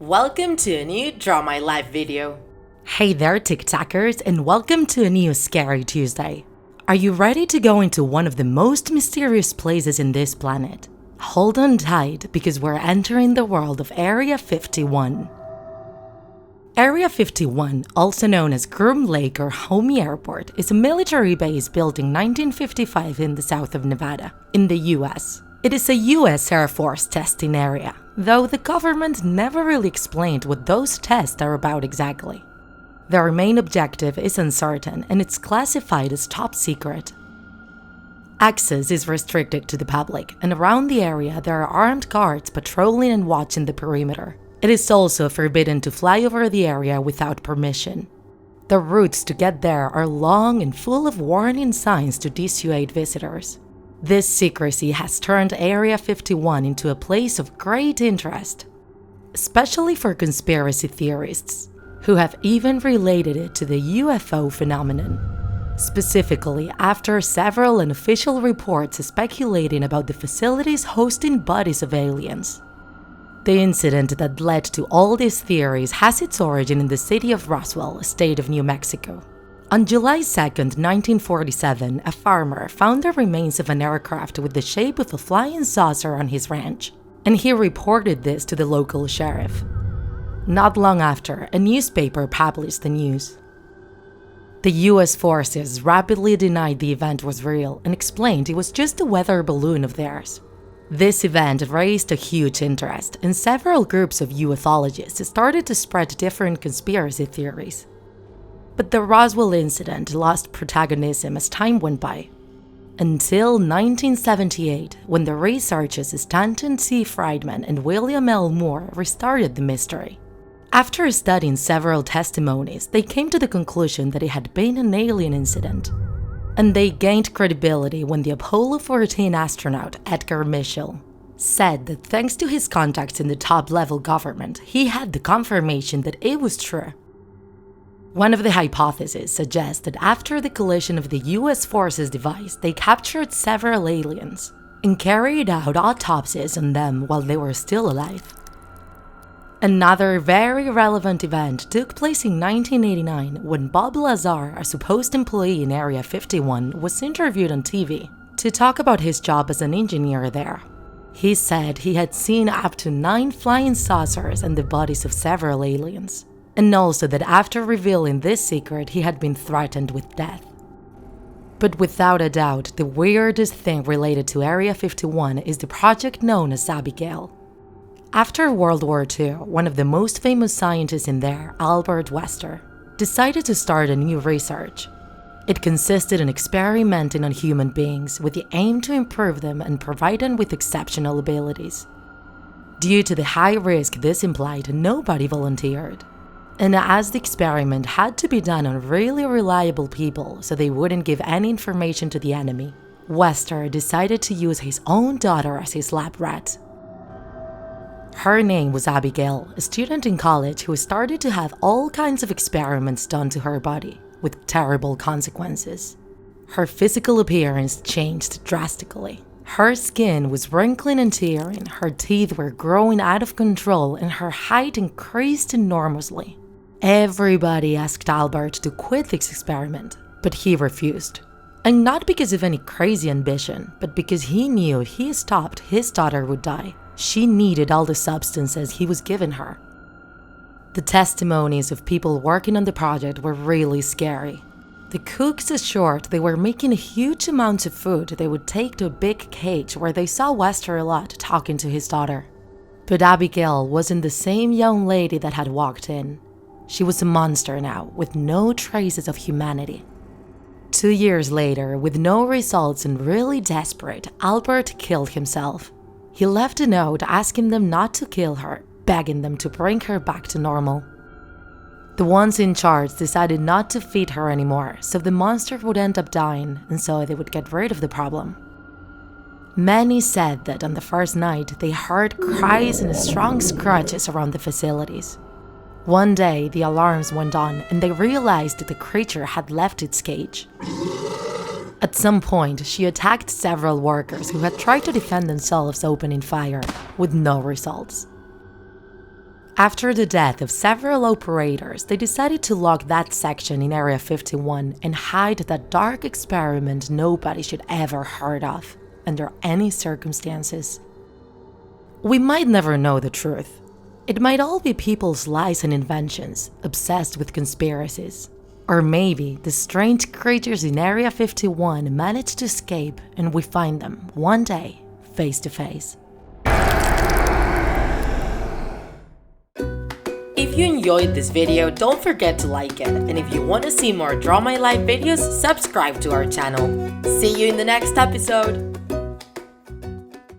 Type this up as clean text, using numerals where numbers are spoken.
Welcome to a new Draw My Life video. Hey there, TikTakers, and welcome to a new Scary Tuesday. Are you ready to go into one of the most mysterious places in this planet? Hold on tight because we're entering the world of Area 51. Area 51, also known as Groom Lake or Homey Airport, is a military base built in 1955 in the south of Nevada, in the US. It is a US Air Force testing area, though the government never really explained what those tests are about exactly. Their main objective is uncertain and it's classified as top secret. Access is restricted to the public, and around the area there are armed guards patrolling and watching the perimeter. It is also forbidden to fly over the area without permission. The routes to get there are long and full of warning signs to dissuade visitors. This secrecy has turned Area 51 into a place of great interest, especially for conspiracy theorists, who have even related it to the UFO phenomenon. Specifically, after several unofficial reports speculating about the facilities hosting bodies of aliens. The incident that led to all these theories has its origin in the city of Roswell, state of New Mexico. On July 2, 1947, a farmer found the remains of an aircraft with the shape of a flying saucer on his ranch, and he reported this to the local sheriff. Not long after, a newspaper published the news. The US forces rapidly denied the event was real and explained it was just a weather balloon of theirs. This event raised a huge interest, and several groups of ufologists started to spread different conspiracy theories. But the Roswell incident lost protagonism as time went by, until 1978, when the researchers Stanton C. Friedman and William L. Moore restarted the mystery. After studying several testimonies, they came to the conclusion that it had been an alien incident. And they gained credibility when the Apollo 14 astronaut Edgar Mitchell said that thanks to his contacts in the top-level government, he had the confirmation that it was true. One of the hypotheses suggests that after the collision of the US forces device, they captured several aliens and carried out autopsies on them while they were still alive. Another very relevant event took place in 1989 when Bob Lazar, a supposed employee in Area 51, was interviewed on TV to talk about his job as an engineer there. He said he had seen up to 9 flying saucers and the bodies of several aliens, and also that after revealing this secret he had been threatened with death. But without a doubt, the weirdest thing related to Area 51 is the project known as Abigail. After World War II, one of the most famous scientists in there, Albert Westar, decided to start a new research. It consisted in experimenting on human beings with the aim to improve them and provide them with exceptional abilities. Due to the high risk this implied, nobody volunteered. And as the experiment had to be done on really reliable people so they wouldn't give any information to the enemy, Westar decided to use his own daughter as his lab rat. Her name was Abigail, a student in college who started to have all kinds of experiments done to her body, with terrible consequences. Her physical appearance changed drastically. Her skin was wrinkling and tearing, her teeth were growing out of control, and her height increased enormously. Everybody asked Albert to quit this experiment, but he refused. And not because of any crazy ambition, but because he knew if he stopped, his daughter would die. She needed all the substances he was giving her. The testimonies of people working on the project were really scary. The cooks assured they were making huge amounts of food they would take to a big cage where they saw Westar a lot talking to his daughter. But Abigail wasn't the same young lady that had walked in. She was a monster now, with no traces of humanity. 2 years later, with no results and really desperate, Albert killed himself. He left a note asking them not to kill her, begging them to bring her back to normal. The ones in charge decided not to feed her anymore, so the monster would end up dying, and so they would get rid of the problem. Many said that on the first night they heard cries and strong scratches around the facilities. One day the alarms went on and they realized that the creature had left its cage. At some point, she attacked several workers who had tried to defend themselves opening fire, with no results. After the death of several operators, they decided to lock that section in Area 51 and hide that dark experiment nobody should ever heard of, under any circumstances. We might never know the truth. It might all be people's lies and inventions, obsessed with conspiracies. Or maybe the strange creatures in Area 51 managed to escape and we find them one day, face to face. If you enjoyed this video, don't forget to like it. And if you want to see more Draw My Life videos, subscribe to our channel. See you in the next episode!